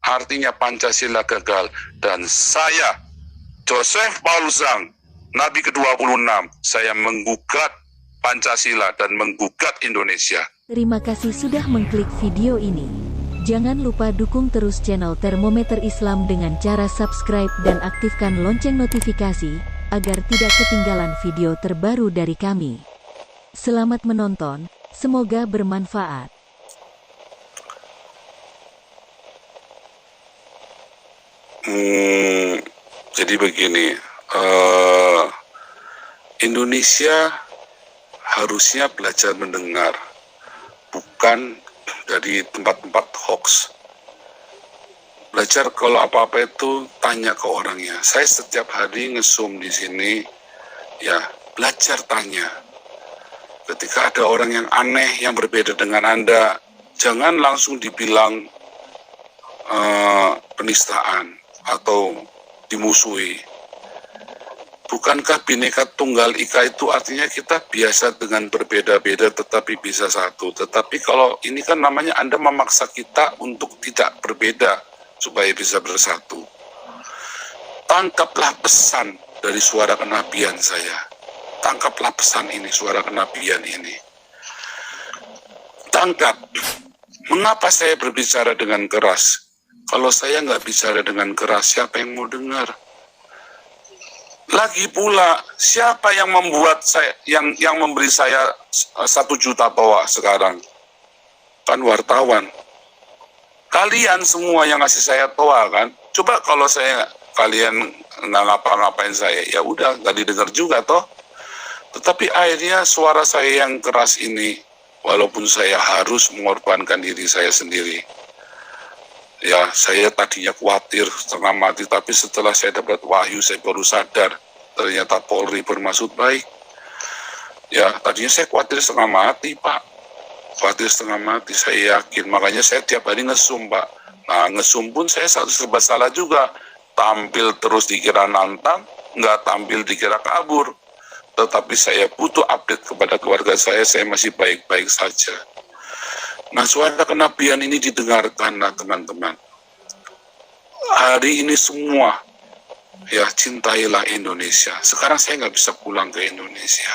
artinya Pancasila gagal. Dan saya, Joseph Paul Zhang, Nabi ke-26, saya menggugat Pancasila dan menggugat Indonesia. Terima kasih sudah mengklik video ini. Jangan lupa dukung terus channel Termometer Islam dengan cara subscribe dan aktifkan lonceng notifikasi, agar tidak ketinggalan video terbaru dari kami. Selamat menonton, semoga bermanfaat. Jadi begini, Indonesia harusnya belajar mendengar, bukan dari tempat-tempat hoax. Belajar kalau apa-apa itu tanya ke orangnya. Saya setiap hari nge-zoom di sini, ya belajar tanya. Ketika ada orang yang aneh, yang berbeda dengan Anda, jangan langsung dibilang penistaan atau dimusuhi. Bukankah Bhinneka Tunggal Ika itu artinya kita biasa dengan berbeda-beda tetapi bisa satu. Tetapi kalau ini kan namanya Anda memaksa kita untuk tidak berbeda supaya bisa bersatu. Tangkaplah pesan dari suara kenabian saya. Tangkaplah pesan ini, suara kenabian ini. Tangkap. Mengapa saya berbicara dengan keras? Kalau saya nggak bicara dengan keras, siapa yang mau dengar? Lagi pula, siapa yang membuat saya, yang memberi saya 1 juta toa sekarang? Kan wartawan. Kalian semua yang ngasih saya toa kan? Coba kalau kalian nggak ngapa-ngapain saya, ya udah nggak didengar juga toh. Tetapi akhirnya suara saya yang keras ini, walaupun saya harus mengorbankan diri saya sendiri. Ya, saya tadinya khawatir setengah mati, tapi setelah saya dapat wahyu, saya baru sadar ternyata Polri bermaksud baik. Ya, tadinya saya khawatir setengah mati, Pak. Khawatir setengah mati, saya yakin. Makanya saya tiap hari nge-zoom, Pak. Nah, nge-zoom pun saya serba salah juga. Tampil terus dikira nantang, nggak tampil dikira kabur. Tetapi saya butuh update kepada keluarga saya masih baik-baik saja. Nah, suara kenabian ini didengarkan, nah teman-teman. Hari ini semua, ya cintailah Indonesia. Sekarang saya nggak bisa pulang ke Indonesia.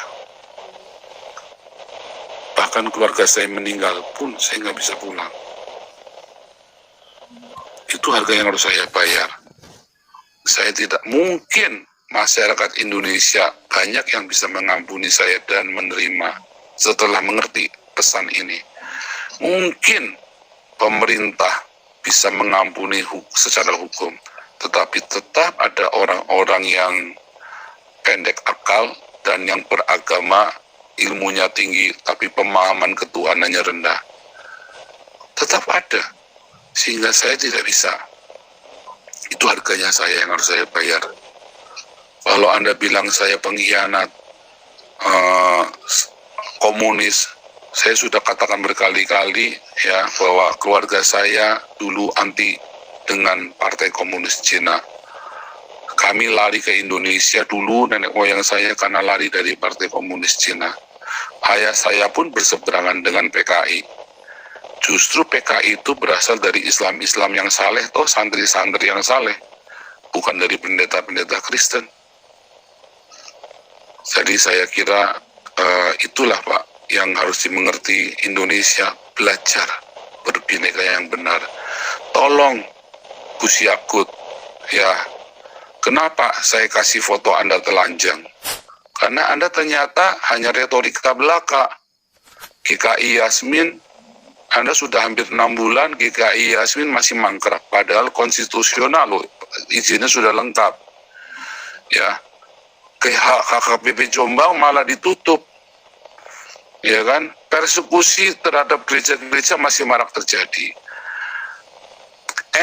Bahkan keluarga saya meninggal pun saya nggak bisa pulang. Itu harga yang harus saya bayar. Saya tidak mungkin masyarakat Indonesia banyak yang bisa mengampuni saya dan menerima setelah mengerti pesan ini. Mungkin pemerintah bisa mengampuni secara hukum, tetapi tetap ada orang-orang yang pendek akal dan yang beragama, ilmunya tinggi, tapi pemahaman ketuhanannya rendah. Tetap ada, sehingga saya tidak bisa. Itu harganya saya yang harus saya bayar. Kalau Anda bilang saya pengkhianat, komunis, saya sudah katakan berkali-kali ya bahwa keluarga saya dulu anti dengan Partai Komunis Cina. Kami lari ke Indonesia dulu, nenek moyang saya karena lari dari Partai Komunis Cina. Ayah saya pun berseberangan dengan PKI. Justru PKI itu berasal dari Islam-Islam yang saleh, toh santri-santri yang saleh, bukan dari pendeta-pendeta Kristen. Jadi saya kira itulah Pak yang harus dimengerti Indonesia, belajar berbineka yang benar. Tolong Gus Yakut, ya kenapa saya kasih foto Anda telanjang? Karena Anda ternyata hanya retorika belaka. GKI Yasmin, Anda sudah hampir 6 bulan GKI Yasmin masih mangkrak, padahal konstitusional loh, izinnya sudah lengkap. Ya, HKBP Jombang malah ditutup. Ya kan, persekusi terhadap gereja-gereja masih marak terjadi.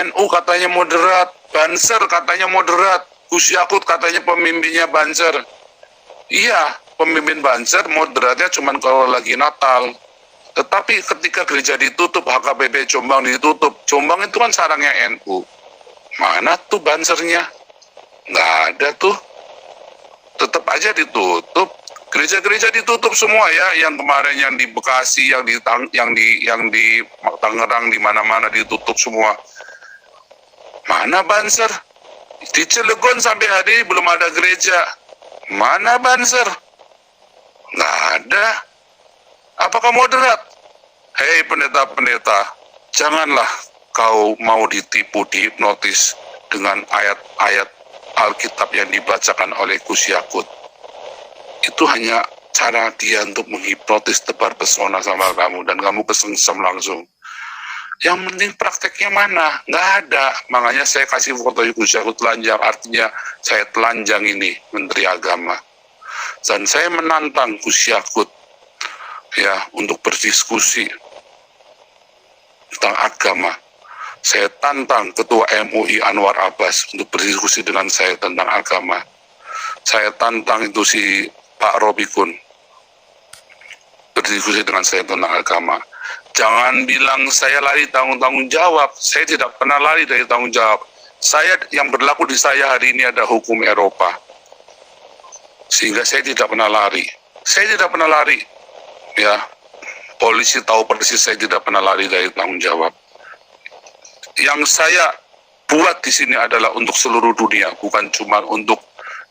NU katanya moderat, Banser katanya moderat, Gus Yakut katanya pemimpinnya Banser. Iya, pemimpin Banser moderatnya cuman kalau lagi Natal. Tetapi ketika gereja ditutup, HKBP Jombang ditutup, Jombang itu kan sarangnya NU. Mana tuh Bansernya? Nggak ada tuh. Tetap aja ditutup. Gereja-gereja ditutup semua ya, yang kemarin yang di Bekasi, yang di Tangerang, di mana-mana ditutup semua. Mana Banser? Di Cilegon sampai hari ini belum ada gereja. Mana Banser? Nggak ada. Apakah moderat? Hei pendeta-pendeta, janganlah kau mau ditipu, dihipnotis dengan ayat-ayat Alkitab yang dibacakan oleh Gus Yakut. Itu hanya cara dia untuk menghipnotis, tebar pesona sama kamu, dan kamu kesengsem langsung. Yang penting prakteknya mana? Nggak ada. Makanya saya kasih foto Gus Yakut telanjang, artinya saya telanjang ini Menteri Agama. Dan saya menantang Gus Yakut ya untuk berdiskusi tentang agama. Saya tantang Ketua MUI Anwar Abbas untuk berdiskusi dengan saya tentang agama. Saya tantang itu si Pak Robikun berdiskusi dengan saya tentang agama. Jangan bilang saya lari tanggung jawab. Saya tidak pernah lari dari tanggung jawab. Saya, yang berlaku di saya hari ini ada hukum Eropa, sehingga saya tidak pernah lari. Saya tidak pernah lari. Ya, polisi tahu persis saya tidak pernah lari dari tanggung jawab. Yang saya buat di sini adalah untuk seluruh dunia, bukan cuma untuk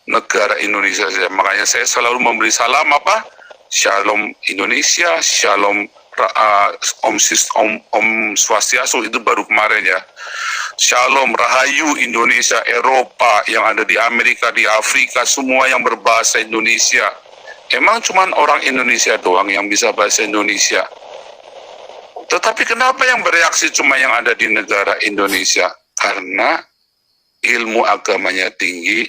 negara Indonesia saja. Makanya saya selalu memberi salam apa? Shalom Indonesia, Shalom Om Swastiastu, itu baru kemarin ya. Shalom Rahayu Indonesia, Eropa, yang ada di Amerika, di Afrika, semua yang berbahasa Indonesia. Emang cuman orang Indonesia doang yang bisa bahasa Indonesia? Tetapi kenapa yang bereaksi cuma yang ada di negara Indonesia? Karena ilmu agamanya tinggi,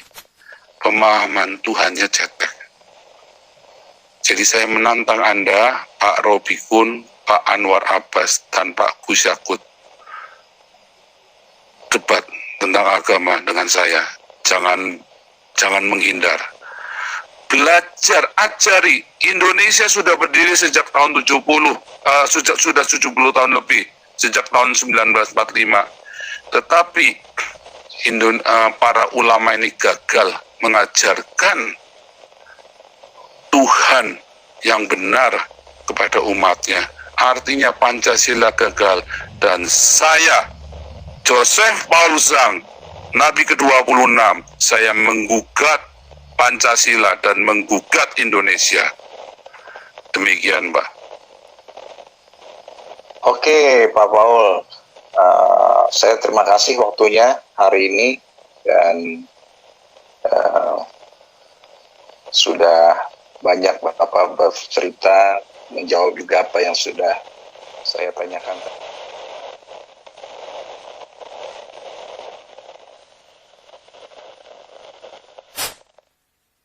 pemahaman Tuhannya cetek. Jadi saya menantang Anda, Pak Robikun, Pak Anwar Abbas, dan Pak Gus Yakut, debat tentang agama dengan saya. Jangan menghindar. Belajar, ajari. Indonesia sudah berdiri sejak tahun 70, sudah 70 tahun lebih, sejak tahun 1945. Tetapi para ulama ini gagal mengajarkan Tuhan yang benar kepada umatnya. Artinya Pancasila gagal. Dan saya, Joseph Paul Zhang, Nabi ke-26, saya menggugat Pancasila dan menggugat Indonesia. Demikian, Mbak. Oke, Pak Paul. Saya terima kasih waktunya hari ini, dan sudah banyak Bapak bercerita, menjawab juga apa yang sudah saya tanyakan.